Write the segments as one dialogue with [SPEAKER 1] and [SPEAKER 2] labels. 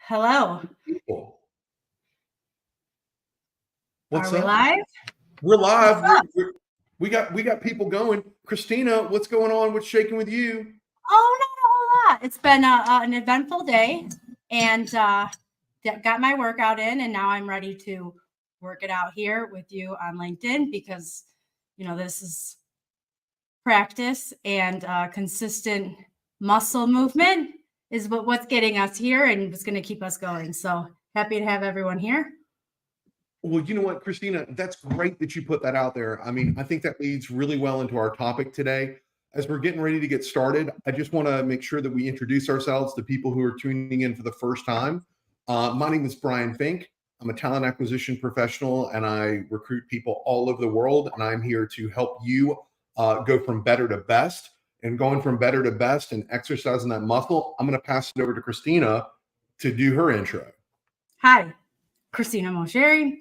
[SPEAKER 1] Hello.
[SPEAKER 2] People.
[SPEAKER 1] Are
[SPEAKER 2] What's
[SPEAKER 1] we
[SPEAKER 2] up?
[SPEAKER 1] live?
[SPEAKER 2] We're
[SPEAKER 1] What's
[SPEAKER 2] live.
[SPEAKER 1] up?
[SPEAKER 2] We got people going. Christina, what's going on? What's shaking with you?
[SPEAKER 1] Oh, not a whole lot. It's been an eventful day, and got my workout in, and now I'm ready to work it out here with you on LinkedIn because this is practice and consistent muscle movement is what's getting us here and what's going to keep us going. So happy to have everyone here.
[SPEAKER 2] Well, you know what, Christina, that's great that you put that out there. I mean, I think that leads really well into our topic today. As we're getting ready to get started, I just want to make sure that we introduce ourselves to people who are tuning in for the first time. My name is Brian Fink. I'm a talent acquisition professional and I recruit people all over the world. And I'm here to help you go from better to best. And going from better to best and exercising that muscle, I'm going to pass it over to Christina to do her intro.
[SPEAKER 1] Hi, Christina Mosheri.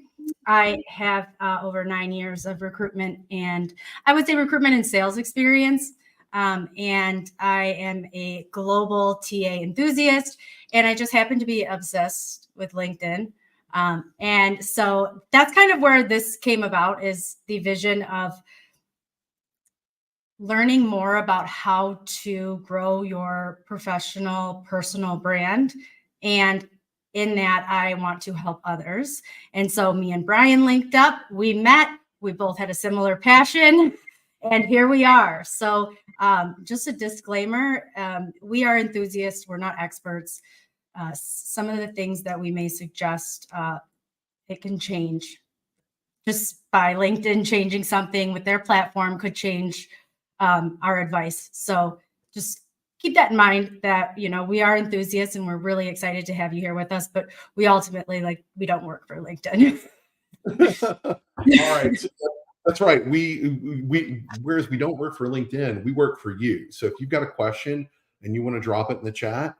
[SPEAKER 1] I have over 9 years of recruitment and I would say recruitment and sales experience. And I am a global TA enthusiast, and I just happen to be obsessed with LinkedIn. And so that's kind of where this came about, is the vision of learning more about how to grow your professional, personal brand. And in that, I want to help others. And so me and Brian linked up, we met, we both had a similar passion, and here we are. So just a disclaimer, we are enthusiasts, we're not experts. Some of the things that we may suggest, it can change. Just by LinkedIn changing something with their platform could change our advice. So just keep that in mind, that, we are enthusiasts and we're really excited to have you here with us, but we ultimately, we don't work for LinkedIn.
[SPEAKER 2] All right. So that's right. Whereas we don't work for LinkedIn, we work for you. So if you've got a question and you want to drop it in the chat,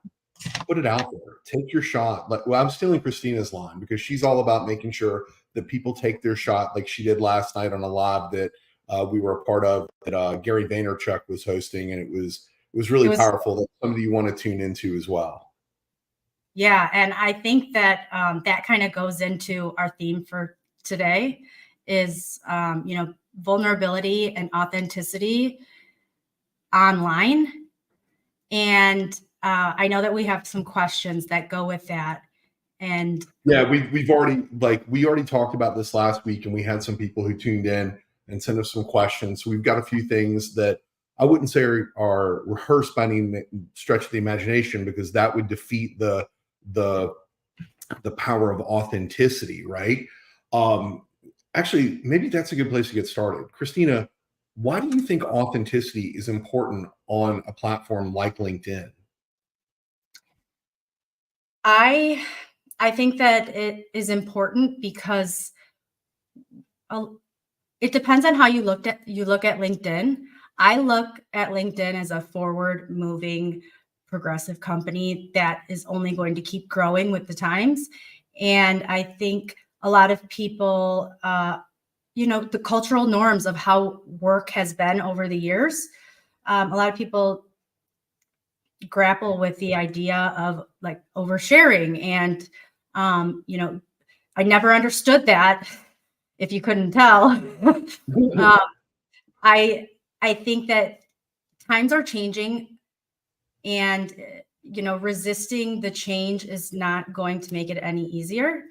[SPEAKER 2] put it out there. Take your shot. I'm stealing Christina's line because she's all about making sure that people take their shot, like she did last night on a live that we were a part of, that Gary Vaynerchuk was hosting, and it was really powerful. That some of you want to tune into as well.
[SPEAKER 1] Yeah, and I think that that kind of goes into our theme for today, is vulnerability and authenticity online. And I know that we have some questions that go with that. And
[SPEAKER 2] yeah, we already talked about this last week, and we had some people who tuned in and sent us some questions. So we've got a few things that I wouldn't say are rehearsed by any stretch of the imagination, because that would defeat the power of authenticity, right? Actually, maybe that's a good place to get started. Christina, why do you think authenticity is important on a platform like LinkedIn?
[SPEAKER 1] I think that it is important because it depends on how you look at LinkedIn. I look at LinkedIn as a forward-moving, progressive company that is only going to keep growing with the times. And I think a lot of people, the cultural norms of how work has been over the years, a lot of people grapple with the idea of oversharing. And, I never understood that, if you couldn't tell. I think that times are changing, and resisting the change is not going to make it any easier.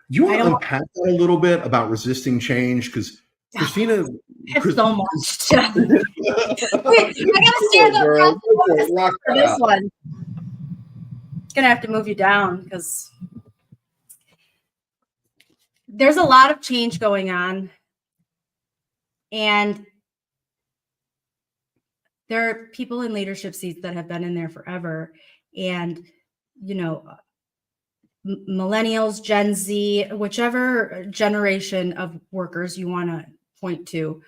[SPEAKER 2] You want to unpack that a little bit about resisting change? Because Christina,
[SPEAKER 1] it's so much. Wait, I gotta stand up for this one. Gonna have to move you down because there's a lot of change going on, and there are people in leadership seats that have been in there forever, and millennials, Gen Z, whichever generation of workers you want to point to,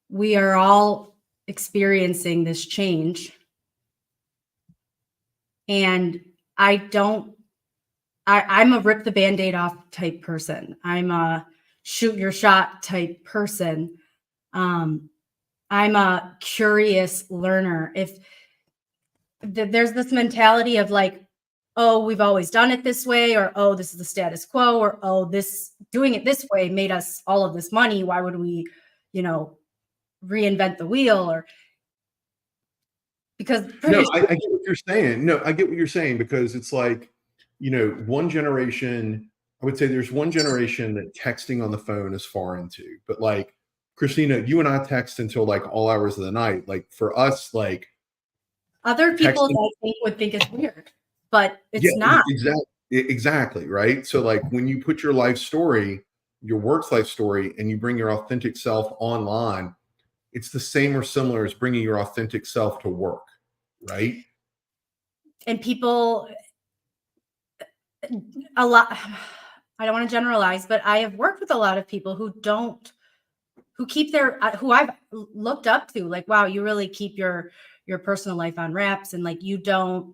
[SPEAKER 1] we are all experiencing this change. And I'm a rip the Band-Aid off type person. I'm a shoot your shot type person. I'm a curious learner. If there's this mentality of like, oh, we've always done it this way, or oh, this is the status quo, or oh, this doing it this way made us all of this money. Why would we, reinvent the wheel? Or because
[SPEAKER 2] No, I get what you're saying. No, I get what you're saying, because it's like, one generation, I would say there's one generation that texting on the phone is far into, but like Christina, you and I text until like all hours of the night. Like for us, like
[SPEAKER 1] other people
[SPEAKER 2] texting,
[SPEAKER 1] I think would think it's weird, but
[SPEAKER 2] yeah,
[SPEAKER 1] it's not.
[SPEAKER 2] exactly, right. So like when you put your life story, your work life story, and you bring your authentic self online, it's the same or similar as bringing your authentic self to work, right?
[SPEAKER 1] And people, a lot, I don't want to generalize, but I have worked with a lot of people who keep who I've looked up to, like, wow, you really keep your personal life on wraps, and like you don't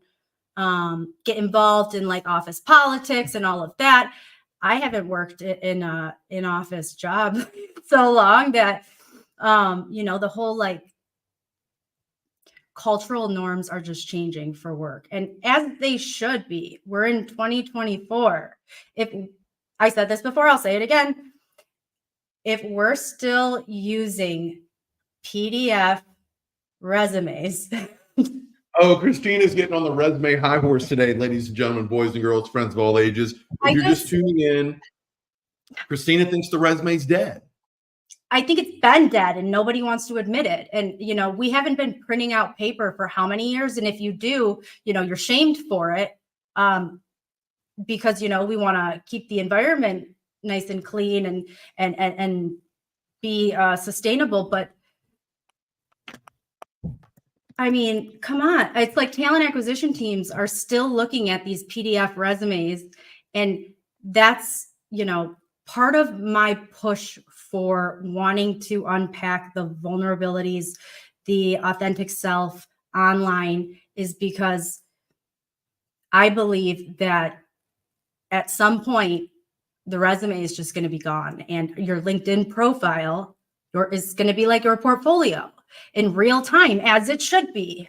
[SPEAKER 1] get involved in like office politics and all of that. I haven't worked in an office job so long that the whole like cultural norms are just changing for work, and as they should be. We're in 2024. If I said this before, I'll say it again. If we're still using PDF resumes,
[SPEAKER 2] Oh, Christina's getting on the resume high horse today, ladies and gentlemen, boys and girls, friends of all ages. If you're just tuning in, Christina thinks the resume's dead.
[SPEAKER 1] I think it's been dead and nobody wants to admit it. And, we haven't been printing out paper for how many years? And if you do, you're shamed for it, because, we want to keep the environment nice and clean and be sustainable. But I mean, come on. It's like talent acquisition teams are still looking at these PDF resumes. And that's, part of my push for wanting to unpack the vulnerabilities, the authentic self online, is because I believe that at some point, the resume is just going to be gone, and your LinkedIn profile is going to be like your portfolio in real time, as it should be.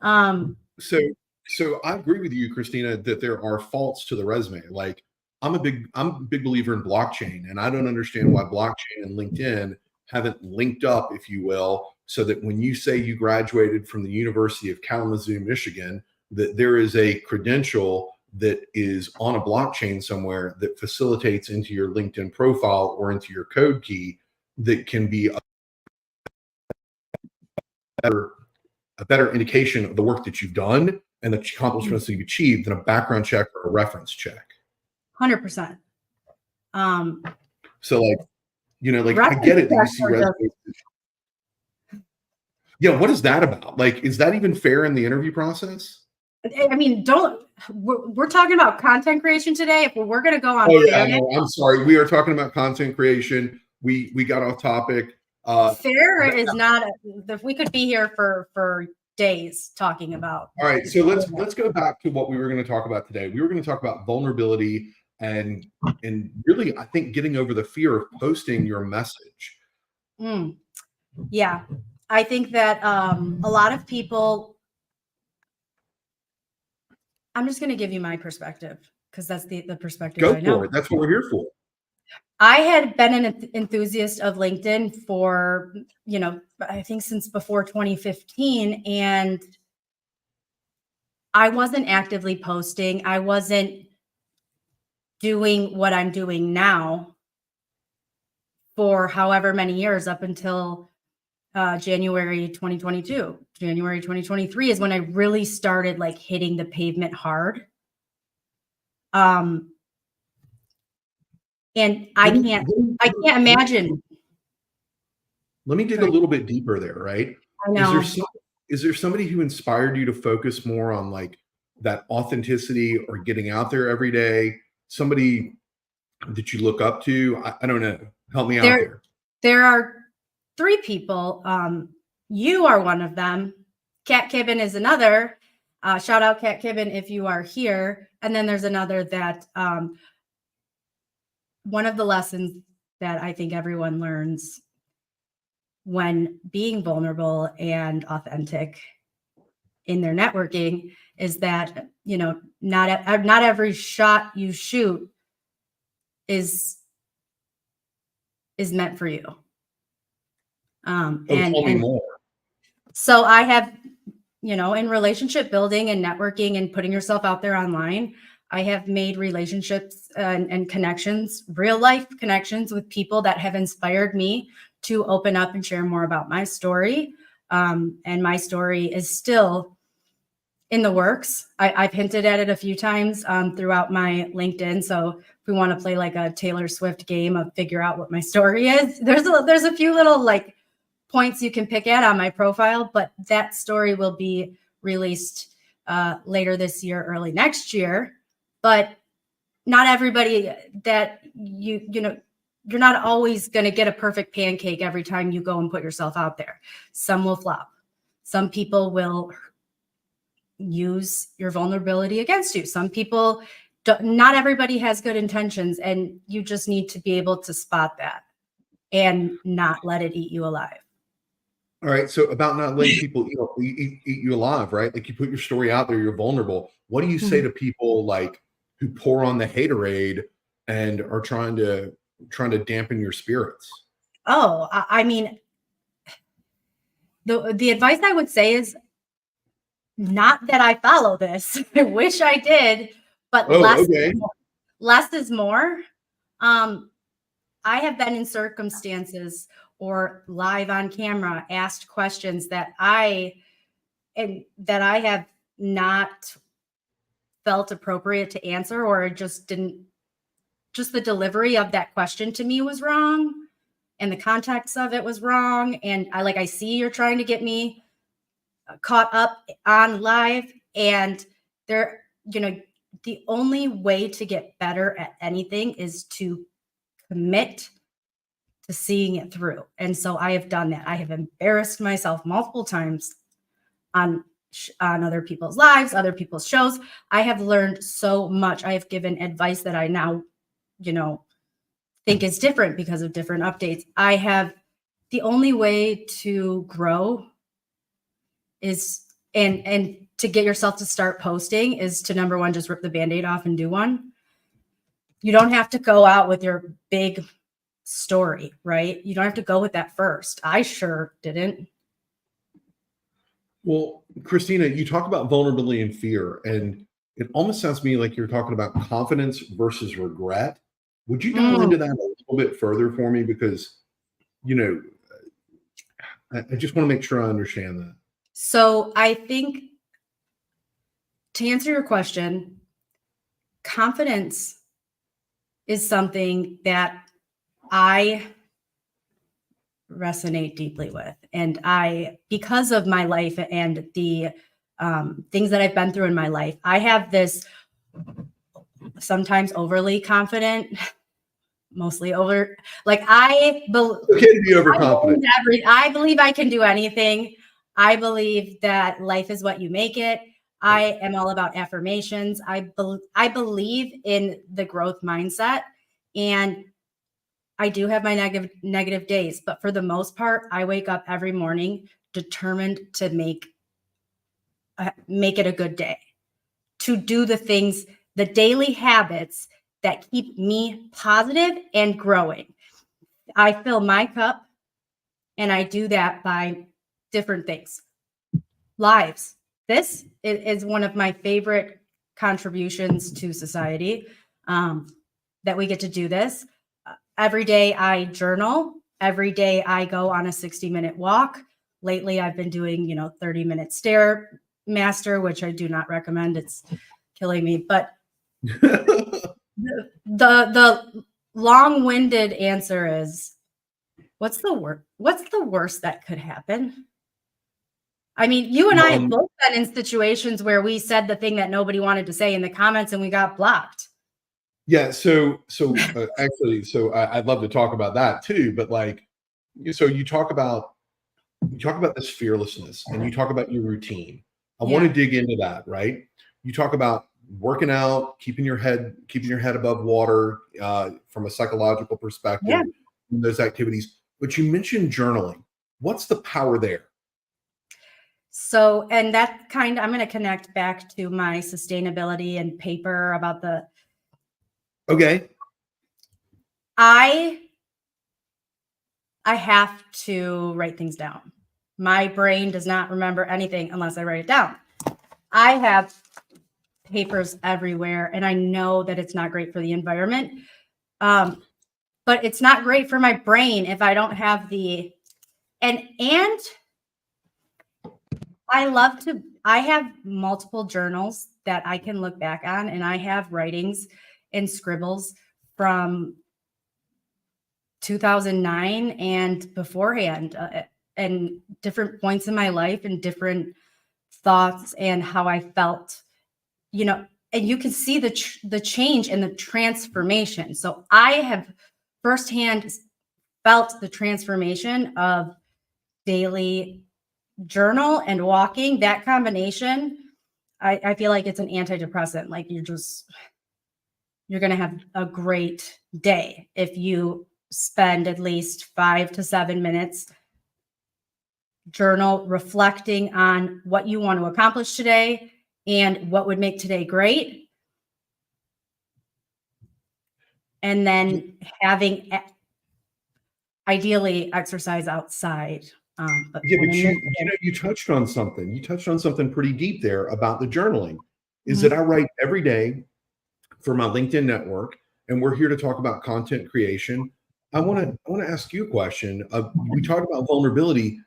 [SPEAKER 2] So I agree with you, Christina, that there are faults to the resume. Like I'm a big believer in blockchain, and I don't understand why blockchain and LinkedIn haven't linked up, if you will, so that when you say you graduated from the University of Kalamazoo, Michigan, that there is a credential that is on a blockchain somewhere that facilitates into your LinkedIn profile or into your code key that can be a better indication of the work that you've done and the accomplishments that you've achieved than a background check or a reference check.
[SPEAKER 1] 100%.
[SPEAKER 2] So like, I get it that you see resumes. Yeah, what is that about? Like, is that even fair in the interview process?
[SPEAKER 1] I mean, we're talking about content creation today. If we're going to go on,
[SPEAKER 2] I'm sorry. We are talking about content creation. We got off topic.
[SPEAKER 1] Fair is not. We could be here for days talking about.
[SPEAKER 2] All right, so let's go back to what we were going to talk about today. We were going to talk about vulnerability and really, I think, getting over the fear of posting your message.
[SPEAKER 1] Yeah, I think that a lot of people. I'm just going to give you my perspective because that's the perspective I know.
[SPEAKER 2] Go for it. That's what we're here for.
[SPEAKER 1] I had been an enthusiast of LinkedIn for, I think since before 2015, and I wasn't actively posting. I wasn't doing what I'm doing now for however many years up until January 2022. January 2023 is when I really started like hitting the pavement hard. And I can't imagine.
[SPEAKER 2] Let me dig a little bit deeper there, right?
[SPEAKER 1] I know.
[SPEAKER 2] Is there somebody who inspired you to focus more on like that authenticity or getting out there every day? Somebody that you look up to? I don't know. Help me out there.
[SPEAKER 1] There are 3 people. You are one of them. Kat Kibben is another. Shout out Kat Kibben if you are here. And then there's another that one of the lessons that I think everyone learns when being vulnerable and authentic in their networking is that, not every shot you shoot is meant for you.
[SPEAKER 2] Oh, tell me more.
[SPEAKER 1] So I have, in relationship building and networking and putting yourself out there online, I have made relationships and connections, real life connections with people that have inspired me to open up and share more about my story. And my story is still in the works. I've hinted at it a few times throughout my LinkedIn. So if we want to play like a Taylor Swift game of figure out what my story is, there's a few little like points you can pick at on my profile, but that story will be released later this year, early next year. But not everybody that you're not always going to get a perfect pancake every time you go and put yourself out there. Some will flop. Some people will use your vulnerability against you. Some people not everybody has good intentions, and you just need to be able to spot that and not let it eat you alive.
[SPEAKER 2] All right. So about not letting people eat you alive, right? Like you put your story out there, you're vulnerable. What do you say to people like who pour on the haterade and are trying to dampen your spirits?
[SPEAKER 1] Oh, I mean, the advice I would say is not that I follow this. I wish I did, but less is more. I have been in circumstances or live on camera asked questions that I have not felt appropriate to answer, or just the delivery of that question to me was wrong and the context of it was wrong. And I see you're trying to get me caught up on live, and the only way to get better at anything is to commit to seeing it through. And so I have done that. I have embarrassed myself multiple times on other people's lives, other people's shows. I have learned so much. I have given advice that I now, think is different because of different updates. The only way to grow is, and to get yourself to start posting is to, number one, just rip the Band-Aid off and do one. You don't have to go out with your big story, right? You don't have to go with that first. I sure didn't.
[SPEAKER 2] Well, Christina, you talk about vulnerability and fear, and it almost sounds to me like you're talking about confidence versus regret. Would you dive into that a little bit further for me? Because, I just want to make sure I understand that.
[SPEAKER 1] So I think, to answer your question, confidence is something that I resonate deeply with. And because of my life and the things that I've been through in my life, I have this sometimes overly confident, mostly over, I
[SPEAKER 2] be overconfident.
[SPEAKER 1] I believe I can do anything. I believe that life is what you make it. I am all about affirmations. I believe in the growth mindset, and I do have my negative days, but for the most part, I wake up every morning determined to make it a good day, to do the things, the daily habits that keep me positive and growing. I fill my cup, and I do that by different things. Lives. This is one of my favorite contributions to society, that we get to do this. Every day I journal. Every day I go on a 60-minute walk. Lately, I've been doing, 30-minute Stairmaster, which I do not recommend. It's killing me. But the long-winded answer is, what's the worst that could happen? I mean, you and I have both been in situations where we said the thing that nobody wanted to say in the comments and we got blocked.
[SPEAKER 2] Yeah. So actually, I'd love to talk about that too. But so you talk about this fearlessness, and you talk about your routine. I want to dig into that, right? You talk about working out, keeping your head above water, from a psychological perspective, in those activities. But you mentioned journaling. What's the power there?
[SPEAKER 1] So, and that I'm going to connect back to my sustainability and paper about
[SPEAKER 2] Okay.
[SPEAKER 1] I have to write things down. My brain does not remember anything unless I write it down. I have papers everywhere, and I know that it's not great for the environment. But it's not great for my brain if I don't have and I have multiple journals that I can look back on, and I have writings and scribbles from 2009 and beforehand, and different points in my life and different thoughts and how I felt, and you can see the change and the transformation. So I have firsthand felt the transformation of daily journal and walking. That combination, I feel like it's an antidepressant. Like you're going to have a great day if you spend at least 5 to 7 minutes journal reflecting on what you want to accomplish today and what would make today great. And then having ideally exercise outside.
[SPEAKER 2] But you touched on something. You touched on something pretty deep there about the journaling. Is that I write every day for my LinkedIn network, and we're here to talk about content creation. I want to ask you a question. We talked about vulnerability.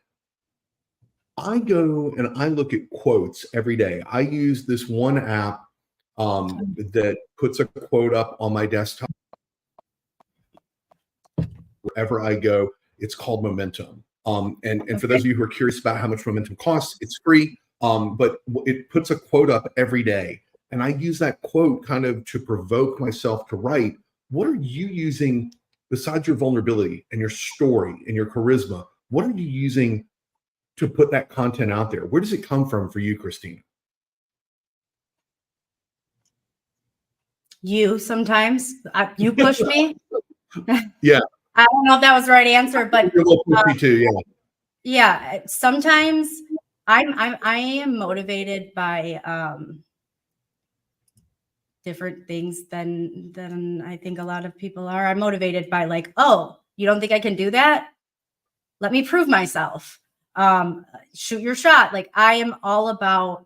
[SPEAKER 2] I go and I look at quotes every day. I use this one app that puts a quote up on my desktop wherever I go. It's called Momentum. And for those of you who are curious about how much Momentum costs, it's free. But it puts a quote up every day. And I use that quote kind of to provoke myself to write. What are you using besides your vulnerability and your story and your charisma? What are you using to put that content out there? Where does it come from for you, Christina?
[SPEAKER 1] You sometimes, you push me.
[SPEAKER 2] Yeah.
[SPEAKER 1] I don't know if that was the right answer, but
[SPEAKER 2] You're a little pushy too, yeah.
[SPEAKER 1] Yeah, sometimes I am motivated by different things than I think a lot of people are. I'm motivated by like, oh, you don't think I can do that? Let me prove myself. Shoot your shot. Like I am all about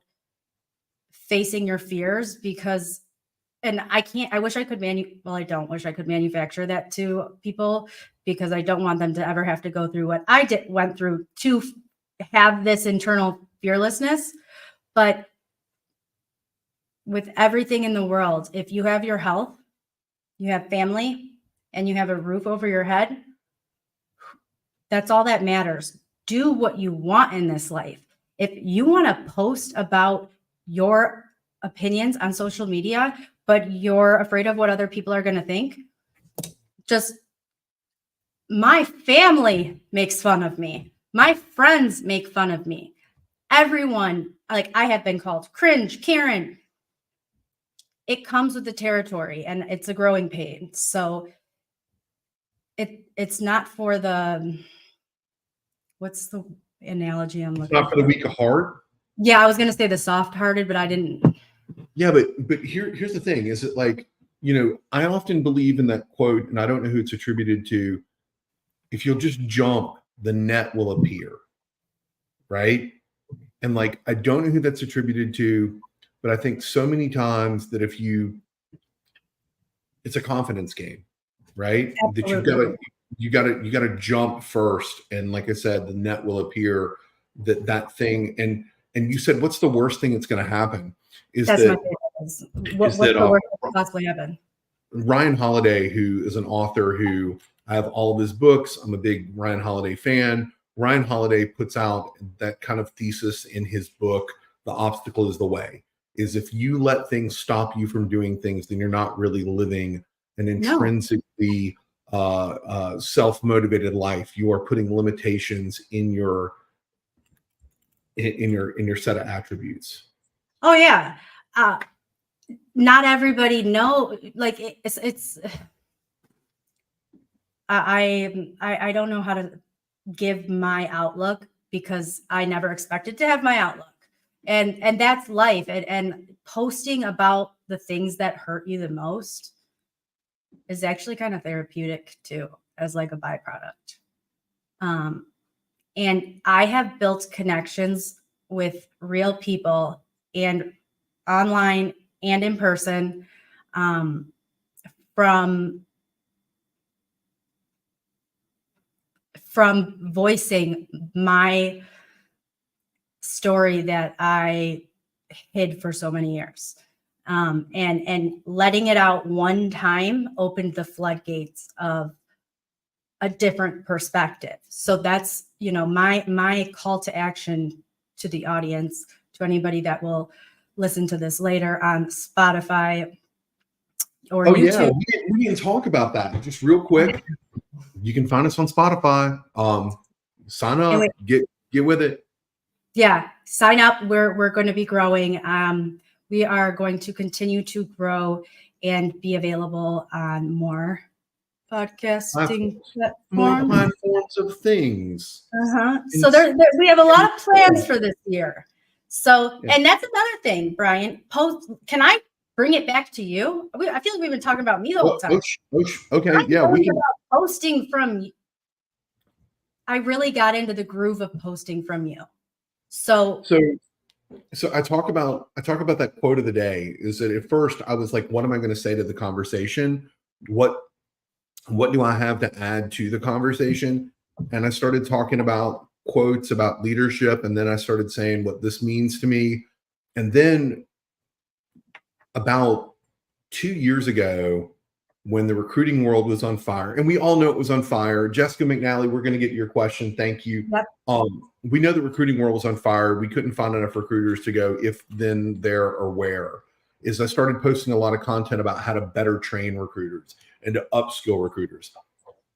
[SPEAKER 1] facing your fears because, and I wish I could I don't wish I could manufacture that to people because I don't want them to ever have to go through what I went through to have this internal fearlessness. But with everything in the world, if you have your health, you have family, and you have a roof over your head, that's all that matters. Do what you want in this life. If you want to post about your opinions on social media, but you're afraid of what other people are going to think, just my family makes fun of me. My friends make fun of me. Everyone, like I have been called cringe, Karen. It comes with the territory and it's a growing pain. So it's not for what's the analogy I'm looking for?
[SPEAKER 2] Not for the weak of heart.
[SPEAKER 1] Yeah, I was going to say the soft-hearted, but I didn't.
[SPEAKER 2] Yeah, but here's the thing: is it like I often believe in that quote, and I don't know who it's attributed to. If you'll just jump, the net will appear, right? And like I don't know who that's attributed to, but I think so many times that it's a confidence game, right?
[SPEAKER 1] Absolutely.
[SPEAKER 2] That you gotta jump first, and like I said, the net will appear. That thing, and you said, what's the worst thing that's going to happen?
[SPEAKER 1] That's my favorite. What's the worst that could possibly happen?
[SPEAKER 2] Ryan Holiday, who is an author who I have all of his books. I'm a big Ryan Holiday fan. Ryan Holiday puts out that kind of thesis in his book, The Obstacle is the Way, is if you let things stop you from doing things, then you're not really living an intrinsically self-motivated life. You are putting limitations in your set of attributes.
[SPEAKER 1] Oh yeah. Not everybody know, like it's I don't know how to give my outlook because I never expected to have my outlook. And that's life. And posting about the things that hurt you the most is actually kind of therapeutic too, as like a byproduct. And I have built connections with real people and online and in person, from voicing my story that I hid for so many years. And letting it out one time opened the floodgates of a different perspective. So that's, my call to action to the audience, to anybody that will listen to this later on Spotify or YouTube.
[SPEAKER 2] We didn't talk about that. Just real quick, you can find us on Spotify. Sign up, get with it.
[SPEAKER 1] Yeah, sign up. We're going to be growing. We are going to continue to grow and be available on more podcasting
[SPEAKER 2] More
[SPEAKER 1] platforms.
[SPEAKER 2] platforms of things.
[SPEAKER 1] So we have a lot of plans for this year. So, and that's another thing, Brian. Can I bring it back to you? I feel like we've been talking about me the whole time.
[SPEAKER 2] Okay, yeah, we can.
[SPEAKER 1] Posting from you. I really got into the groove of posting from you. So
[SPEAKER 2] I talk about that quote of the day. Is that at first I was like, what am I going to say to the conversation? What do I have to add to the conversation? And I started talking about quotes about leadership, and then I started saying what this means to me. And then about 2 years ago, when the recruiting world was on fire, and we all know it was on fire. Jessica McNally, we're going to get your question. Thank you.
[SPEAKER 1] Yep.
[SPEAKER 2] We know the recruiting world was on fire. We couldn't find enough recruiters to go if, then, there, or where. Is I started posting a lot of content about how to better train recruiters and to upskill recruiters.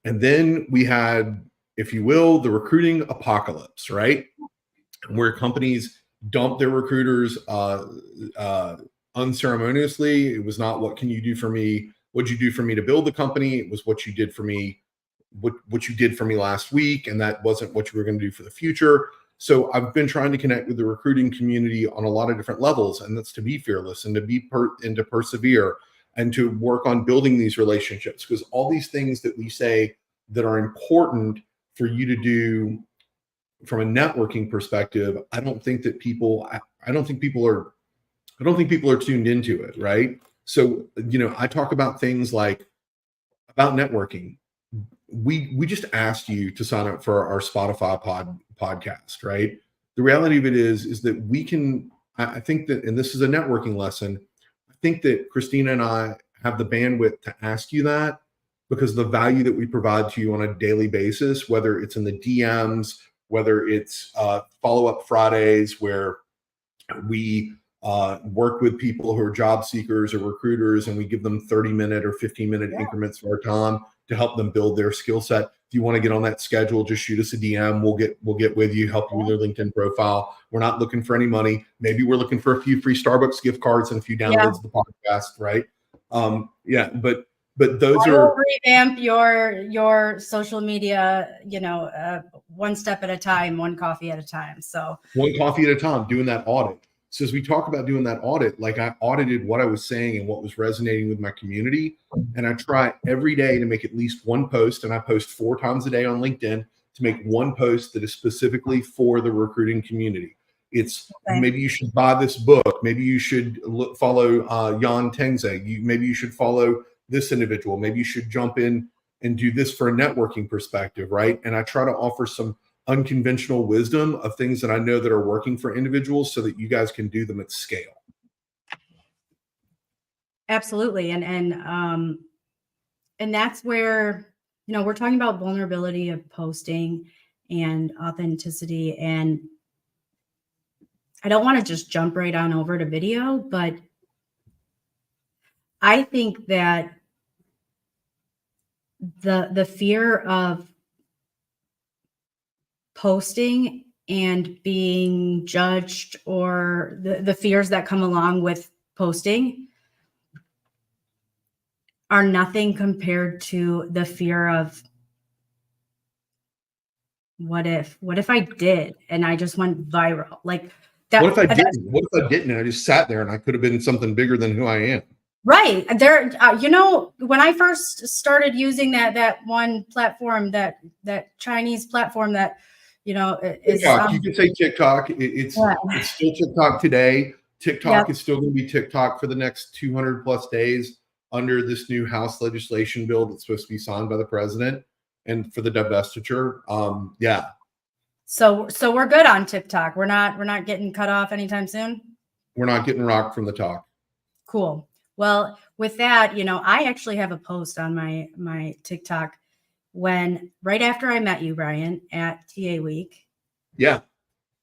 [SPEAKER 2] And then we had, if you will, the recruiting apocalypse, right? Where companies dump their recruiters unceremoniously. It was not, what can you do for me? What'd you do for me to build the company? It was what you did for me, what you did for me last week. And that wasn't what you were going to do for the future. So I've been trying to connect with the recruiting community on a lot of different levels. And that's to be fearless and to be and to persevere and to work on building these relationships. Because all these things that we say that are important for you to do from a networking perspective, I don't think people are tuned into it, right? So, I talk about things like about networking. We just asked you to sign up for our Spotify podcast, right? The reality of it is that we can, I think that, and this is a networking lesson, I think that Christina and I have the bandwidth to ask you that because the value that we provide to you on a daily basis, whether it's in the DMs, whether it's follow-up Fridays where we work with people who are job seekers or recruiters, and we give them 30-minute or 15-minute increments of our time to help them build their skill set. If you want to get on that schedule, just shoot us a DM. We'll get with you, help you with your LinkedIn profile. We're not looking for any money. Maybe we're looking for a few free Starbucks gift cards and a few downloads of the podcast, right? But those
[SPEAKER 1] I will revamp your social media, one step at a time, one coffee at a time. So
[SPEAKER 2] one coffee at a time, doing that audit. So as we talk about doing that audit, like I audited what I was saying and what was resonating with my community. And I try every day to make at least one post, and I post 4 times a day on LinkedIn to make one post that is specifically for the recruiting community. It's maybe you should buy this book. Maybe you should follow Jan Tengze. Maybe you should follow this individual. Maybe you should jump in and do this for a networking perspective, right? And I try to offer some unconventional wisdom of things that I know that are working for individuals so that you guys can do them at scale.
[SPEAKER 1] Absolutely. And that's where, we're talking about vulnerability of posting and authenticity. And I don't want to just jump right on over to video, but I think that the fear of posting and being judged, or the fears that come along with posting, are nothing compared to the fear of what if I did and I just went viral? Like that.
[SPEAKER 2] What if I didn't? What if I didn't? And I just sat there and I could have been something bigger than who I am.
[SPEAKER 1] Right there, when I first started using that one platform, that Chinese platform that is
[SPEAKER 2] TikTok. You could say TikTok. It's
[SPEAKER 1] yeah.
[SPEAKER 2] still TikTok today.
[SPEAKER 1] Yep.
[SPEAKER 2] TikTok is still going to be TikTok for the next 200 plus days under this new House legislation bill that's supposed to be signed by the president and for the divestiture. Yeah.
[SPEAKER 1] So we're good on TikTok. We're not getting cut off anytime soon.
[SPEAKER 2] We're not getting rocked from the talk.
[SPEAKER 1] Cool. Well, with that, I actually have a post on my TikTok right after I met you, Brian, at TA Week.
[SPEAKER 2] Yeah.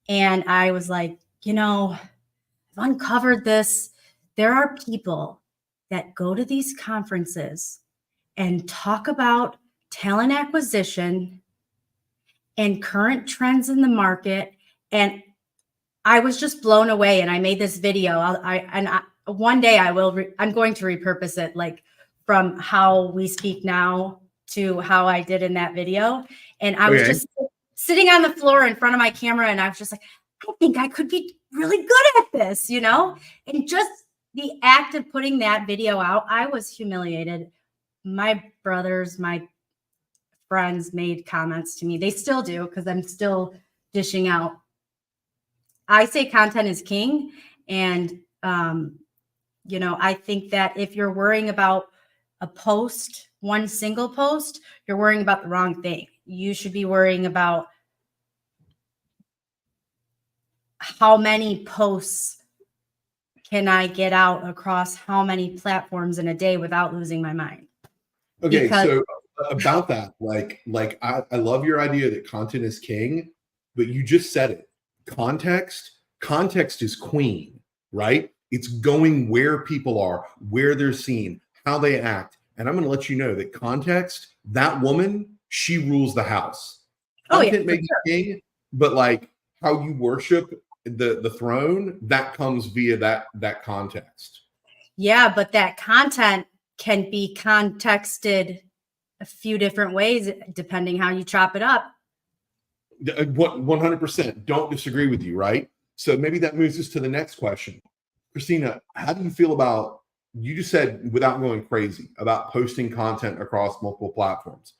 [SPEAKER 1] And I was like, I've uncovered this. There are people that go to these conferences and talk about talent acquisition and current trends in the market. And I was just blown away. And I made this video. One day I'm going to repurpose it, like from how we speak now to how I did in that video. And I was just sitting on the floor in front of my camera, and I was just like, I think I could be really good at this, and just the act of putting that video out, I was humiliated. My brothers, my friends made comments to me. They still do, because I'm still dishing out. I say content is king. And, I think that if you're worrying about a post, one single post, you're worrying about the wrong thing. You should be worrying about how many posts can I get out across how many platforms in a day without losing my mind.
[SPEAKER 2] Okay, so about that, like I love your idea that content is king, but you just said it. Context is queen, right? It's going where people are, where they're seen, how they act. And I'm going to let you know that context, that woman, she rules the house. Content may be king, but like how you worship the throne, that comes via that context.
[SPEAKER 1] Yeah, but that content can be contexted a few different ways depending how you chop it up.
[SPEAKER 2] 100%. Don't disagree with you, right? So maybe that moves us to the next question. Christina, how do you feel about, you just said without going crazy, about posting content across multiple platforms?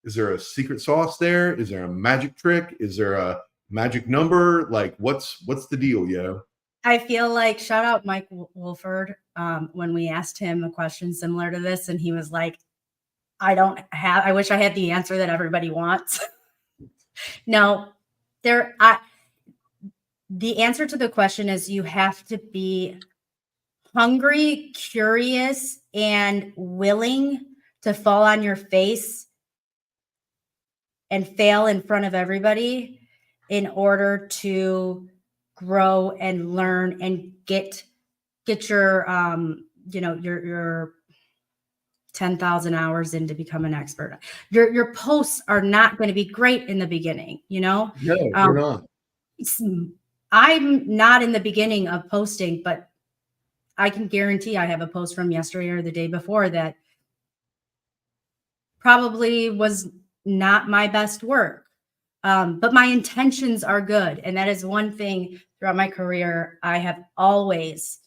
[SPEAKER 2] Is there a secret sauce there? Is there a magic trick? Is there a magic number? Like what's the deal, yo?
[SPEAKER 1] I feel like, shout out Mike Wolford, when we asked him a question similar to this, and he was like, I wish I had the answer that everybody wants. No, the answer to the question is you have to be hungry, curious, and willing to fall on your face and fail in front of everybody in order to grow and learn and get your your 10,000 hours in to become an expert. Your posts are not going to be great in the beginning,
[SPEAKER 2] No, you're not.
[SPEAKER 1] I'm not in the beginning of posting, but I can guarantee I have a post from yesterday or the day before that probably was not my best work. But my intentions are good. And that is one thing throughout my career I have always,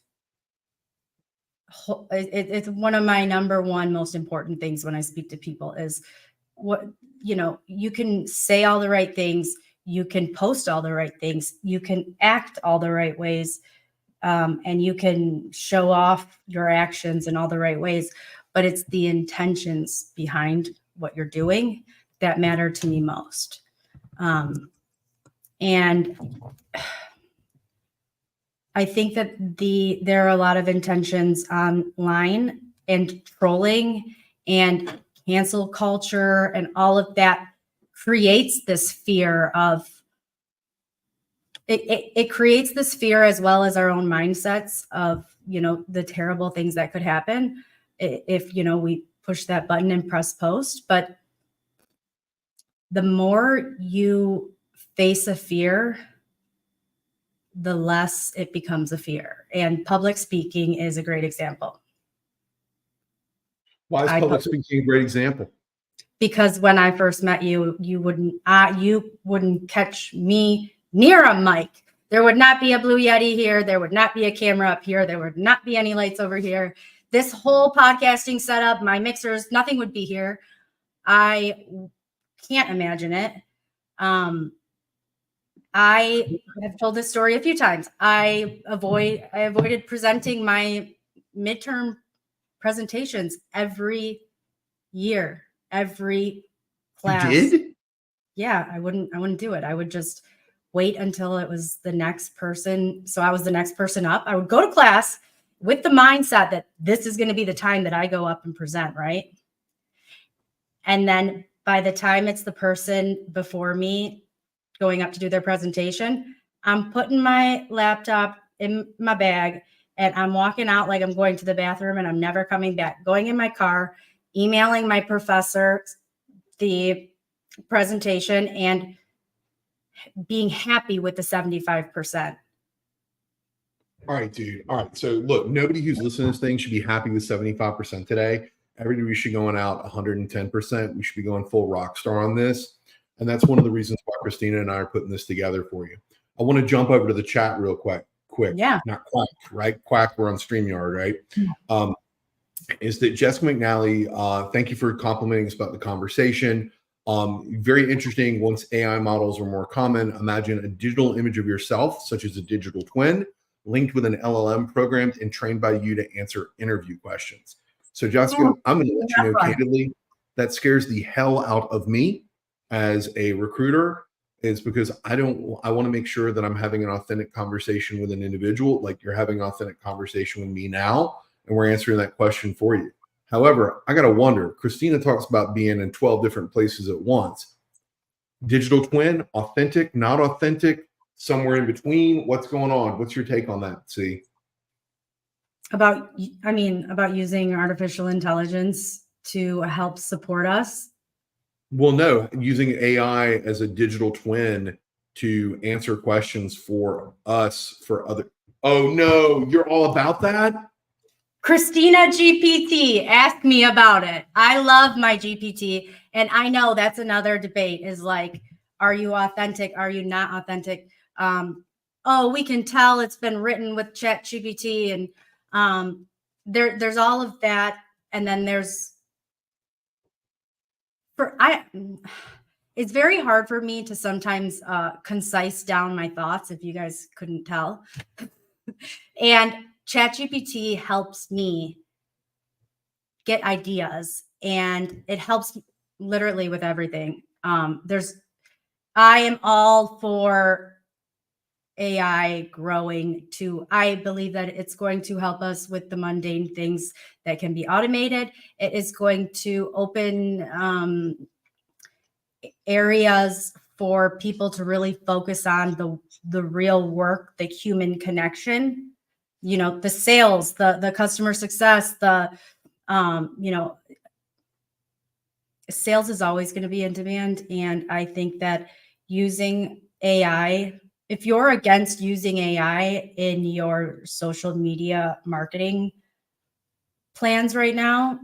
[SPEAKER 1] it's one of my number one most important things when I speak to people is you can say all the right things, you can post all the right things, you can act all the right ways, and you can show off your actions in all the right ways, but it's the intentions behind what you're doing that matter to me most. And I think that there are a lot of intentions online, and trolling and cancel culture and all of that creates this fear of it creates this fear, as well as our own mindsets of the terrible things that could happen if we push that button and press post. But the more you face a fear, the less it becomes a fear. And public speaking is a great example.
[SPEAKER 2] Why is public speaking a great example?
[SPEAKER 1] because when I first met you, you wouldn't catch me near a mic. There would not be a Blue Yeti here. There would not be a camera up here. There would not be any lights over here. This whole podcasting setup, my mixers, nothing would be here. I can't imagine it. I have told this story a few times. I avoided presenting my midterm presentations every year, every class.
[SPEAKER 2] You did?
[SPEAKER 1] Yeah, I wouldn't do it. I would just wait until it was the next person. So I was the next person up. I would go to class with the mindset that this is going to be the time that I go up and present, right? And then by the time it's the person before me going up to do their presentation, I'm putting my laptop in my bag and I'm walking out like I'm going to the bathroom and I'm never coming back, going in my car, emailing my professor the presentation and being happy with the 75%.
[SPEAKER 2] All right, dude. All right. So look, nobody who's listening to this thing should be happy with 75% today. Everybody should be going out 110%. We should be going full rock star on this. And that's one of the reasons why Christina and I are putting this together for you. I want to jump over to the chat real quick.
[SPEAKER 1] Yeah.
[SPEAKER 2] Not Quack, right? Quack, we're on StreamYard, right? Yeah. Is that Jessica McNally, thank you for complimenting us about the conversation. Very interesting. Once AI models are more common, imagine a digital image of yourself, such as a digital twin, linked with an LLM programmed and trained by you to answer interview questions. So Jessica, I'm going to let you know candidly, that scares the hell out of me as a recruiter, is because I want to make sure that I'm having an authentic conversation with an individual, like you're having an authentic conversation with me now, and we're answering that question for you. However, I got to wonder, Christina talks about being in 12 different places at once. Digital twin, authentic, not authentic, somewhere in between. What's going on? What's your take on that? See?
[SPEAKER 1] About using artificial intelligence to help support us.
[SPEAKER 2] Well, no, using AI as a digital twin to answer questions for us, for other. Oh no, you're all about that?
[SPEAKER 1] Christina GPT, ask me about it. I love my GPT. And I know that's another debate is like, are you authentic? Are you not authentic? We can tell it's been written with Chat GPT, and there's all of that. And then it's very hard for me to sometimes concise down my thoughts, if you guys couldn't tell. And ChatGPT helps me get ideas, and it helps literally with everything. I am all for AI growing I believe that it's going to help us with the mundane things that can be automated. It is going to open areas for people to really focus on the real work, the human connection, the sales, the customer success, sales is always going to be in demand. And I think that using AI, if you're against using AI in your social media marketing plans right now,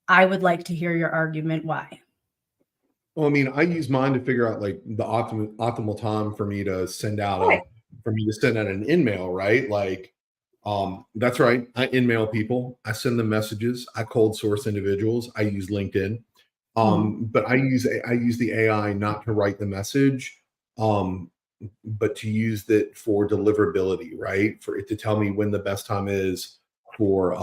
[SPEAKER 1] I would like to hear your argument why.
[SPEAKER 2] Well, I mean, I use mine to figure out like the optimal time for me to send out an in-mail, right? Like, that's right. I in-mail people. I send them messages. I cold source individuals. I use LinkedIn. But I use the AI not to write the message, but to use it for deliverability, right? For it to tell me when the best time is for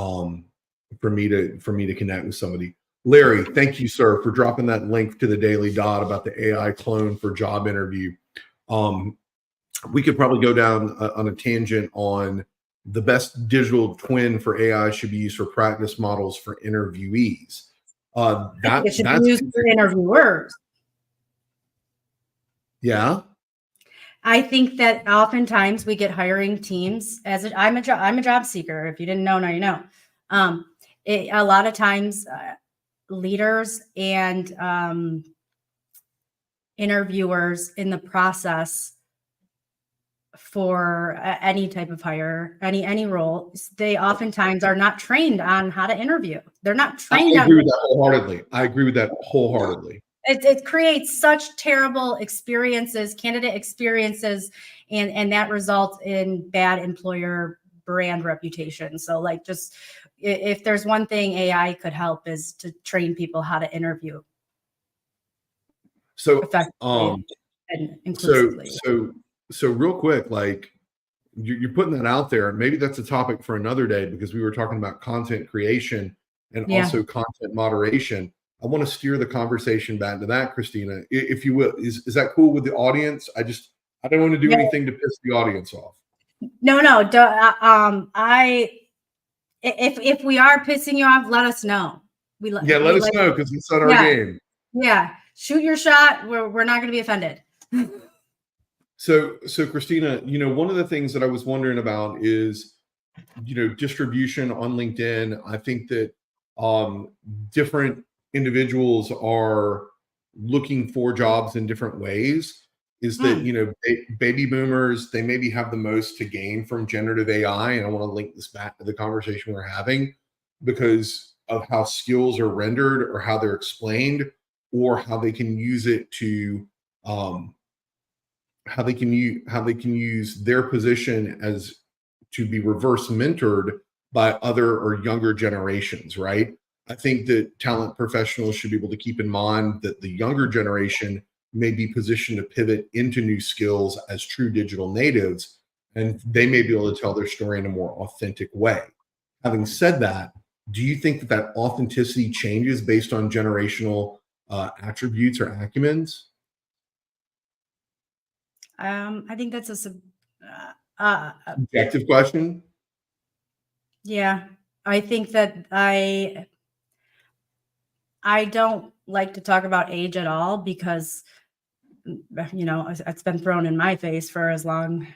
[SPEAKER 2] me to connect with somebody. Larry, thank you, sir, for dropping that link to the Daily Dot about the AI clone for job interview. We could probably go down on a tangent on the best digital twin for AI should be used for practice models for interviewees.
[SPEAKER 1] It should be used for interviewers.
[SPEAKER 2] Yeah.
[SPEAKER 1] I think that oftentimes we get hiring teams I'm a job seeker. If you didn't know, now you know. A lot of times leaders and interviewers in the process for any type of hire, any role, they oftentimes are not trained on how to interview. They're not trained.
[SPEAKER 2] I agree with that wholeheartedly. I agree with that wholeheartedly.
[SPEAKER 1] It creates such terrible experiences, candidate experiences, and that results in bad employer brand reputation. So like, just if there's one thing AI could help is to train people how to interview
[SPEAKER 2] So,
[SPEAKER 1] effectively and
[SPEAKER 2] so,
[SPEAKER 1] inclusively.
[SPEAKER 2] so real quick, like you're putting that out there, and maybe that's a topic for another day because we were talking about content creation and
[SPEAKER 1] Yeah.
[SPEAKER 2] also content moderation. I want to steer the conversation back to that, Christina, if you will. Is that cool with the audience? I don't want to do anything to piss the audience off.
[SPEAKER 1] No. If we are pissing you off, let us know.
[SPEAKER 2] Let us know, because it's not our game.
[SPEAKER 1] Yeah, shoot your shot. We're not going to be offended.
[SPEAKER 2] So Christina, one of the things that I was wondering about is, distribution on LinkedIn. I think that different individuals are looking for jobs in different ways. Is that, baby boomers, they maybe have the most to gain from generative AI. And I want to link this back to the conversation we're having because of how skills are rendered or how they're explained or how they can use it to, how they can use their position as to be reverse mentored by other or younger generations, right? I think that talent professionals should be able to keep in mind that the younger generation may be positioned to pivot into new skills as true digital natives, and they may be able to tell their story in a more authentic way. Having said that, do you think that authenticity changes based on generational attributes or acumens?
[SPEAKER 1] I think that's a
[SPEAKER 2] subjective question.
[SPEAKER 1] Yeah, I think that I don't like to talk about age at all because, it's been thrown in my face for as long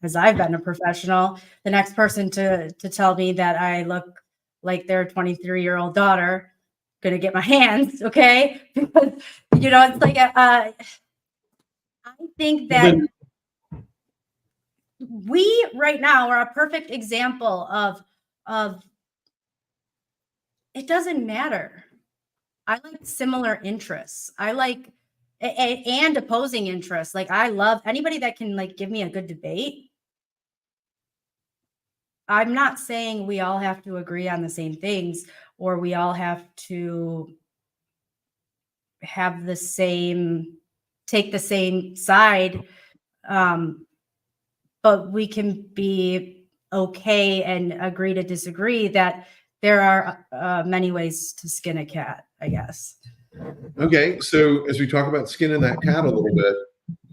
[SPEAKER 1] as I've been a professional. The next person to tell me that I look like their 23-year-old daughter, gonna get my hands, okay? Because, it's like I think that we right now are a perfect example of it doesn't matter. I like similar interests. I like and opposing interests. Like, I love anybody that can like give me a good debate. I'm not saying we all have to agree on the same things or we all have to have take the same side. But we can be okay and agree to disagree that there are many ways to skin a cat, I guess.
[SPEAKER 2] Okay, so as we talk about skinning that cat a little bit,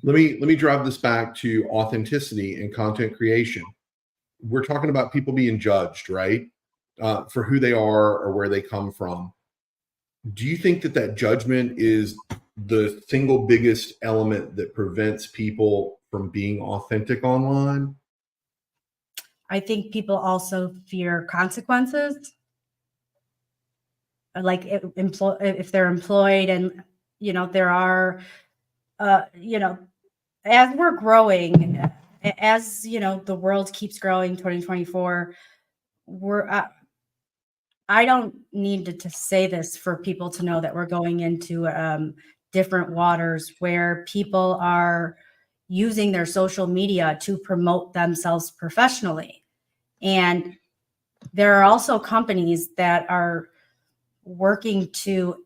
[SPEAKER 2] let me drive this back to authenticity and content creation. We're talking about people being judged, right, for who they are or where they come from. Do you think that judgment is the single biggest element that prevents people from being authentic online?
[SPEAKER 1] I think people also fear consequences. Like if they're employed and, there are, as we're growing, as, the world keeps growing, 2024, I don't need to say this for people to know that we're going into different waters where people are using their social media to promote themselves professionally. And there are also companies that are working to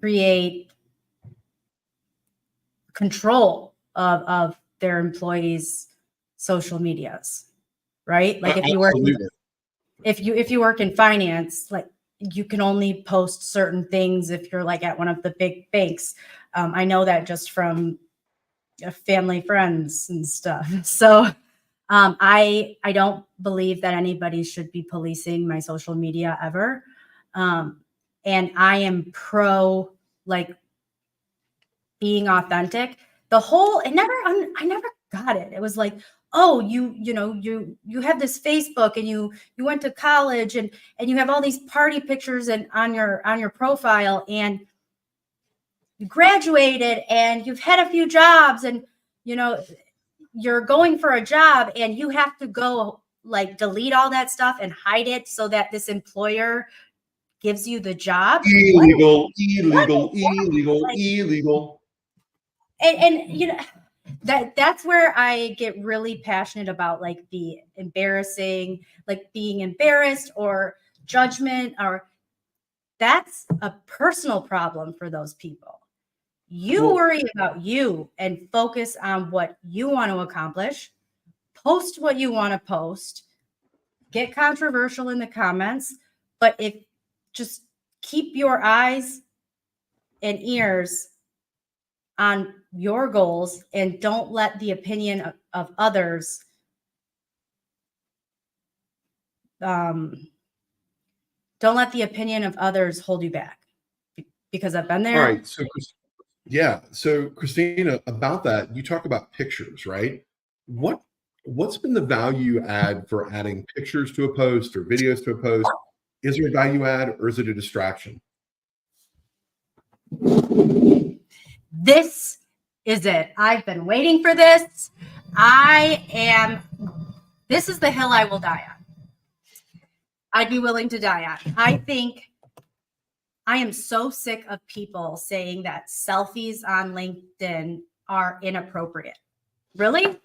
[SPEAKER 1] create control of their employees' social medias, right? Like if you work in finance, like you can only post certain things if you're like at one of the big banks. I know that just from family, friends and stuff. So I don't believe that anybody should be policing my social media ever. And I am pro like being authentic. I never got it. It was like, oh, you have this Facebook and you went to college and you have all these party pictures and on your profile and you graduated and you've had a few jobs and you're going for a job and you have to go like delete all that stuff and hide it so that this employer gives you the job.
[SPEAKER 2] Illegal,
[SPEAKER 1] What
[SPEAKER 2] illegal,
[SPEAKER 1] is that?
[SPEAKER 2] illegal,
[SPEAKER 1] Like,
[SPEAKER 2] illegal.
[SPEAKER 1] and you know, that's where I get really passionate about like the embarrassing, like being embarrassed or judgment, or that's a personal problem for those people. You
[SPEAKER 2] Well,
[SPEAKER 1] worry about you and focus on what you want to accomplish, post what you want to post, get controversial in the comments, but if just keep your eyes and ears on your goals and don't let the opinion of others don't let the opinion of others hold you back, because I've been
[SPEAKER 2] all
[SPEAKER 1] there.
[SPEAKER 2] right. So, yeah. So, Christina, about that, you talk about pictures, right? What's been the value add for adding pictures to a post or videos to a post? Is there a value add or is it a distraction?
[SPEAKER 1] This is it. I've been waiting for this. This is the hill I will die on. I'd be willing to die on. I think I am so sick of people saying that selfies on LinkedIn are inappropriate. Really?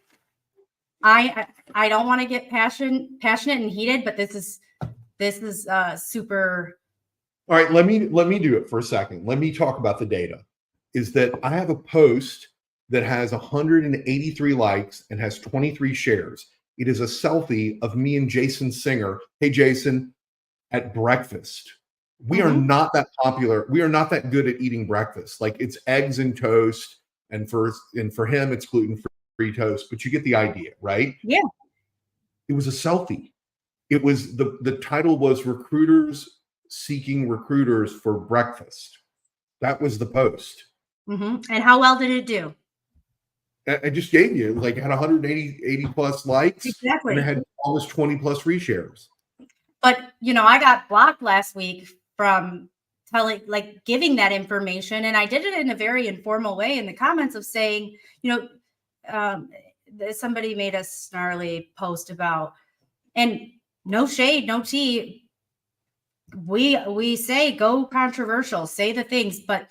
[SPEAKER 1] I don't want to get passionate and heated, but this is super.
[SPEAKER 2] All right, let me do it for a second. Let me talk about the data. Is that I have a post that has 183 likes and has 23 shares. It is a selfie of me and Jason Singer. Hey, Jason, at breakfast. We are not that popular. We are not that good at eating breakfast. Like it's eggs and toast, and for him, it's gluten-free toast. But you get the idea, right?
[SPEAKER 1] Yeah.
[SPEAKER 2] It was a selfie. It was the title was "Recruiters Seeking Recruiters for Breakfast." That was the post.
[SPEAKER 1] And how well did it do?
[SPEAKER 2] I just gave you like it had 180 plus likes.
[SPEAKER 1] Exactly.
[SPEAKER 2] And it had almost 20 plus reshares.
[SPEAKER 1] But I got blocked last week from giving that information, and I did it in a very informal way in the comments of saying, somebody made a snarly post about, and no shade, no tea. We say go controversial, say the things, but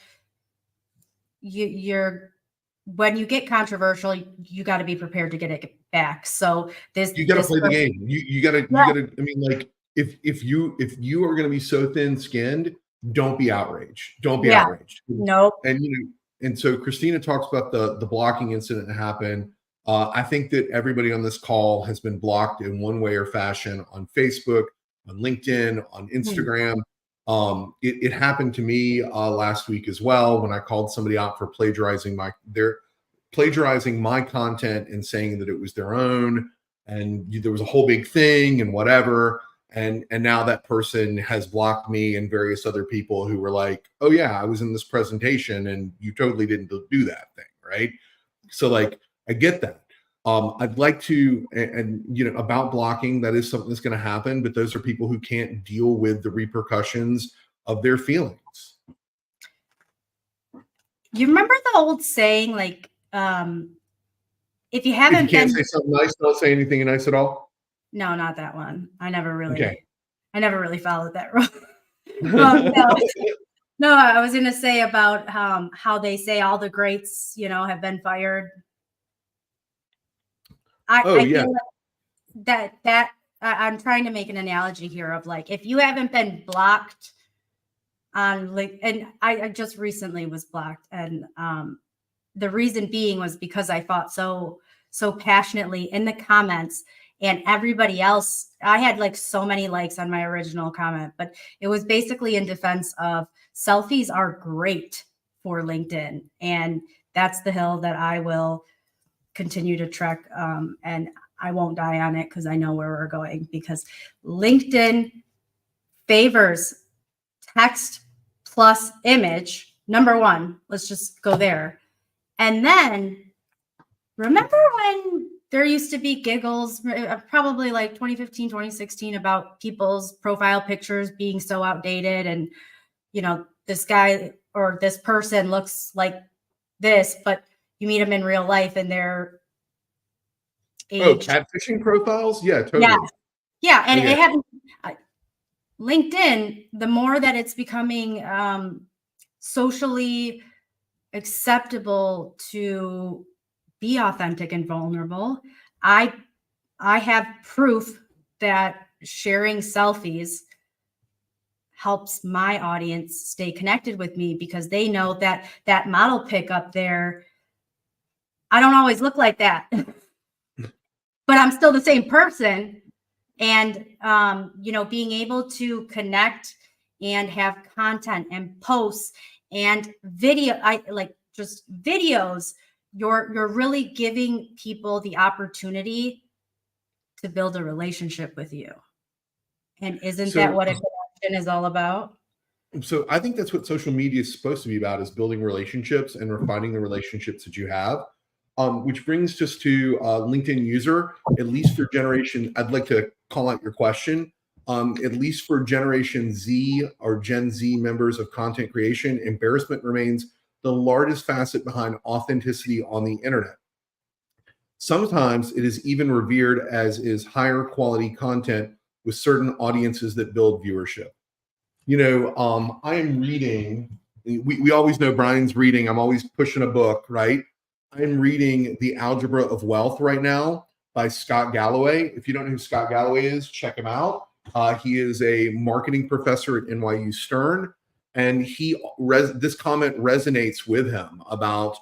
[SPEAKER 1] when you get controversial, you got to be prepared to get it back. So
[SPEAKER 2] you got to play the game. You got to. I mean, like if you are going to be so thin skinned, don't be outraged. Don't be outraged.
[SPEAKER 1] Nope.
[SPEAKER 2] And so Christina talks about the blocking incident that happened. I think that everybody on this call has been blocked in one way or fashion on Facebook, on LinkedIn, on Instagram. It happened to me last week as well when I called somebody out for plagiarizing my content and saying that it was their own, and there was a whole big thing and whatever. And now that person has blocked me and various other people who were like, oh yeah, I was in this presentation and you totally didn't do that thing, right? So like, I get that. I'd like to, and about blocking, that is something that's going to happen, but those are people who can't deal with the repercussions of their feelings.
[SPEAKER 1] You remember the old saying, like, if you haven't
[SPEAKER 2] say something nice, don't say anything nice at all?
[SPEAKER 1] No, not that one. I never really followed that rule. No, I was going to say about how they say all the greats, have been fired. I feel like that I'm trying to make an analogy here of like, if you haven't been blocked on and I just recently was blocked, and the reason being was because I fought so passionately in the comments, and everybody else, I had like so many likes on my original comment, but it was basically in defense of selfies are great for LinkedIn. And that's the hill that I will continue to trek. And I won't die on it because I know where we're going, because LinkedIn favors text plus image. Number one, let's just go there. And then remember when there used to be giggles, probably like 2015, 2016, about people's profile pictures being so outdated, and this guy or this person looks like this, but you meet them in real life and they're
[SPEAKER 2] Oh,
[SPEAKER 1] age.
[SPEAKER 2] catfishing profiles? Yeah,
[SPEAKER 1] Yeah.
[SPEAKER 2] totally.
[SPEAKER 1] Yeah. And
[SPEAKER 2] Oh, yeah.
[SPEAKER 1] it happens. LinkedIn, the more that it's becoming socially acceptable to be authentic and vulnerable, I have proof that sharing selfies helps my audience stay connected with me because they know that that model pic up there, I don't always look like that, but I'm still the same person. And being able to connect and have content and posts and video, I like just videos. You're really giving people the opportunity to build a relationship with you. And isn't that
[SPEAKER 2] So,
[SPEAKER 1] what a connection is all about?
[SPEAKER 2] so I think that's what social media is supposed to be about: is building relationships and refining the relationships that you have. Which brings us to LinkedIn user. At least for generation, I'd like to call out your question. At least for Generation Z or Gen Z members of content creation, embarrassment remains the largest facet behind authenticity on the internet. Sometimes it is even revered as is higher quality content with certain audiences that build viewership. I am reading, we always know Brian's reading. I'm always pushing a book, right? I'm reading The Algebra of Wealth right now by Scott Galloway. If you don't know who Scott Galloway is, check him out. He is a marketing professor at NYU Stern, and this comment resonates with him about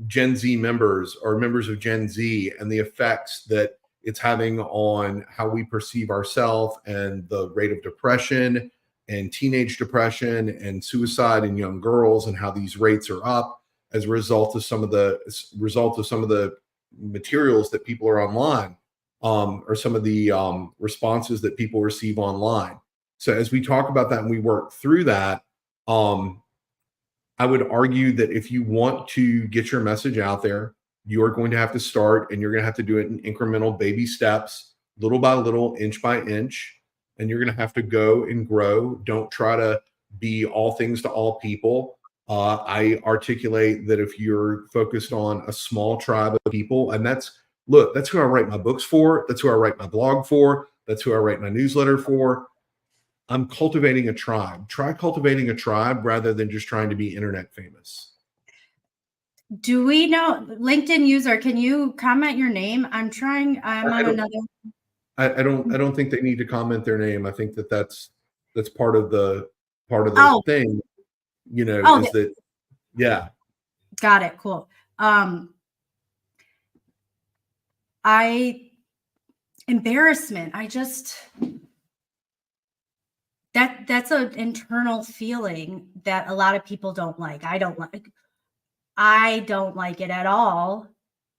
[SPEAKER 2] Gen Z members or members of Gen Z and the effects that it's having on how we perceive ourselves and the rate of depression and teenage depression and suicide in young girls, and how these rates are up as a result of some of the materials that people are online, or some of the responses that people receive online. So as we talk about that and we work through that, I would argue that if you want to get your message out there, you are going to have to start, and you're going to have to do it in incremental baby steps, little by little, inch by inch, and you're going to have to go and grow. Don't try to be all things to all people. I articulate that if you're focused on a small tribe of people, and that's who I write my books for. That's who I write my blog for. That's who I write my newsletter for. I'm cultivating a tribe. Try cultivating a tribe rather than just trying to be internet famous.
[SPEAKER 1] Do we know LinkedIn user? Can you comment your name? I'm
[SPEAKER 2] I
[SPEAKER 1] on
[SPEAKER 2] don't,
[SPEAKER 1] another.
[SPEAKER 2] I don't think they need to comment their name. I think that's part of the
[SPEAKER 1] Oh,
[SPEAKER 2] thing,
[SPEAKER 1] oh,
[SPEAKER 2] is that, yeah.
[SPEAKER 1] got it. Cool. I embarrassment. I just that's an internal feeling that a lot of people don't like. I don't like it at all.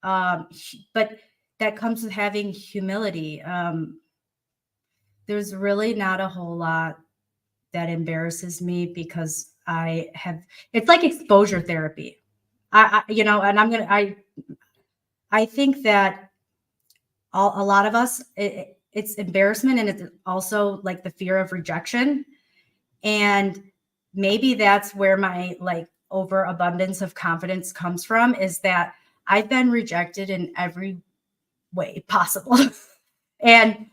[SPEAKER 1] But that comes with having humility. There's really not a whole lot that embarrasses me because it's like exposure therapy. And I think that a lot of us, it's embarrassment, and it's also like the fear of rejection. And maybe that's where my like overabundance of confidence comes from, is that I've been rejected in every way possible and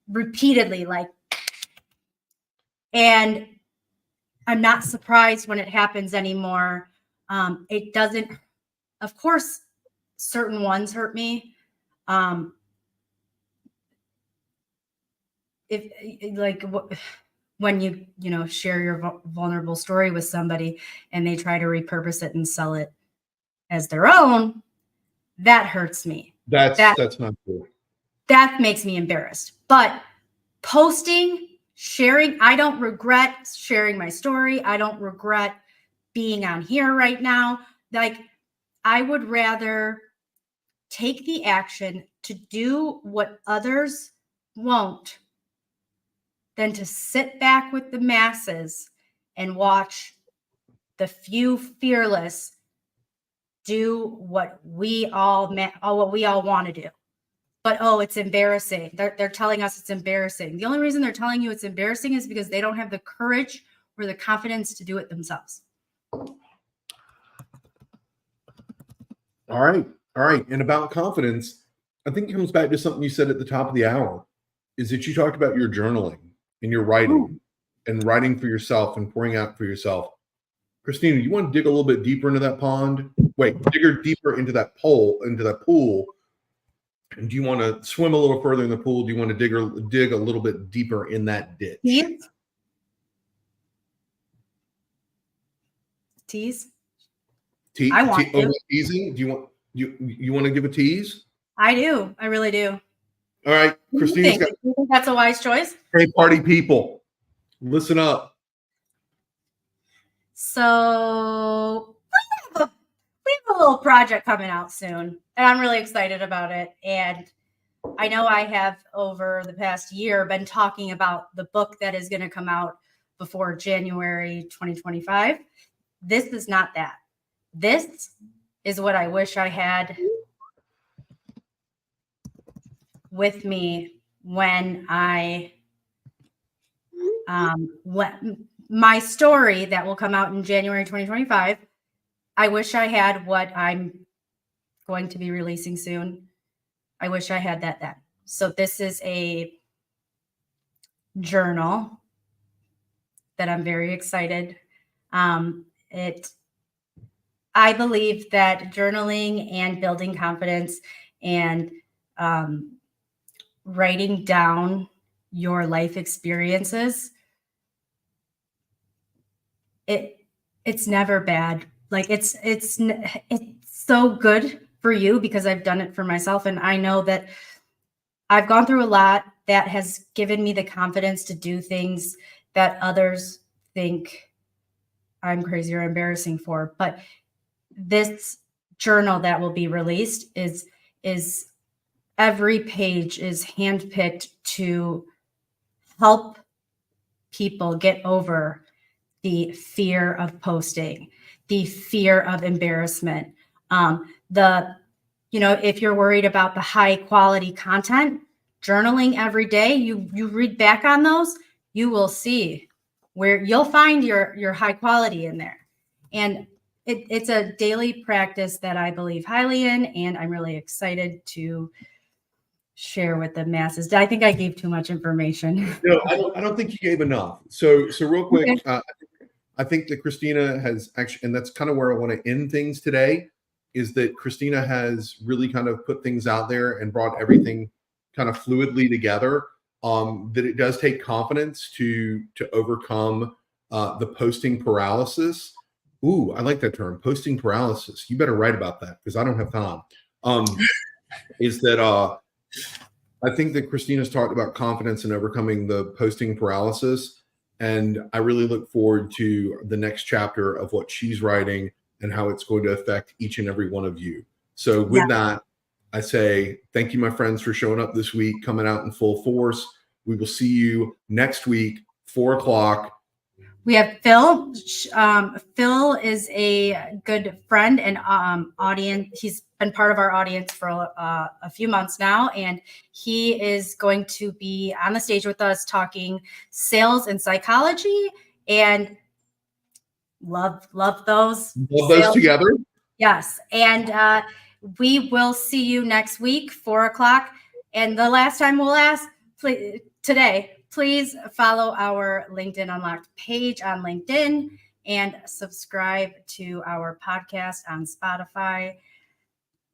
[SPEAKER 1] repeatedly, and I'm not surprised when it happens anymore. It doesn't, of course, certain ones hurt me. If like when you share your vulnerable story with somebody and they try to repurpose it and sell it as their own, that hurts me.
[SPEAKER 2] That's not cool.
[SPEAKER 1] That makes me embarrassed. But posting, sharing, I don't regret sharing my story. I don't regret being on here right now. Like, I would rather take the action to do what others won't than to sit back with the masses and watch the few fearless do what we all want to do. But it's embarrassing. They're telling us it's embarrassing. The only reason they're telling you it's embarrassing is because they don't have the courage or the confidence to do it themselves.
[SPEAKER 2] All right. And about confidence, I think it comes back to something you said at the top of the hour, is that you talked about your journaling and your writing and writing for yourself and pouring out for yourself. Christina, you want to dig a little bit deeper into that pond? Wait, deeper into that pool, And do you want to swim a little further in the pool? Do you want to dig a little bit deeper in that ditch?
[SPEAKER 1] Tease?
[SPEAKER 2] I want to. Teasing? Do you want to give a tease?
[SPEAKER 1] I do. I really do.
[SPEAKER 2] All right, Christina's got.
[SPEAKER 1] Do you think that's a wise choice?
[SPEAKER 2] Hey, party people, listen up.
[SPEAKER 1] So we have a little project coming out soon, and I'm really excited about it. And I know I have over the past year been talking about the book that is going to come out before January 2025. This is not that. This is what I wish I had with me when my story that will come out in January 2025. I wish I had what I'm going to be releasing soon. I wish I had that then. So this is a journal that I'm very excited. I believe that journaling and building confidence and writing down your life experiences, it's never bad. Like it's so good for you, because I've done it for myself, and I know that I've gone through a lot that has given me the confidence to do things that others think I'm crazy or embarrassing for. But this journal that will be released is every page is handpicked to help people get over the fear of posting, the fear of embarrassment. If you're worried about the high quality content, journaling every day, you read back on those, you will see where you'll find your high quality in there. And it's a daily practice that I believe highly in, and I'm really excited to share with the masses. I think I gave too much information.
[SPEAKER 2] No, I don't think you gave enough. So real quick, okay. I think that Christina has actually, and that's kind of where I want to end things today, is that Christina has really kind of put things out there and brought everything kind of fluidly together. That it does take confidence to overcome the posting paralysis. Ooh, I like that term, posting paralysis. You better write about that, because I don't have time. Is that I think that Christina's talked about confidence and overcoming the posting paralysis. And I really look forward to the next chapter of what she's writing and how it's going to affect each and every one of you. So with that, I say thank you, my friends, for showing up this week, coming out in full force. We will see you next week, 4 o'clock.
[SPEAKER 1] We have Phil. Phil is a good friend and audience. He's been part of our audience for a few months now, and he is going to be on the stage with us talking sales and psychology. And love those.
[SPEAKER 2] Love those together.
[SPEAKER 1] Yes, and we will see you next week, 4 o'clock. And the last time we'll ask, please follow our LinkedIn Unlocked page on LinkedIn and subscribe to our podcast on Spotify.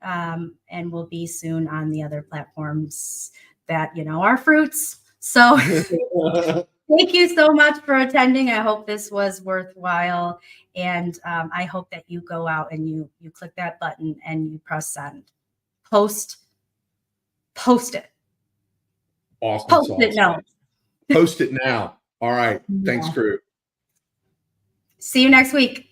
[SPEAKER 1] And we'll be soon on the other platforms that, are fruits. So thank you so much for attending. I hope this was worthwhile. And I hope that you go out and you click that button and you press send. Post it.
[SPEAKER 2] Awesome.
[SPEAKER 1] Post it now.
[SPEAKER 2] Post it now. All right. Thanks, crew.
[SPEAKER 1] See you next week.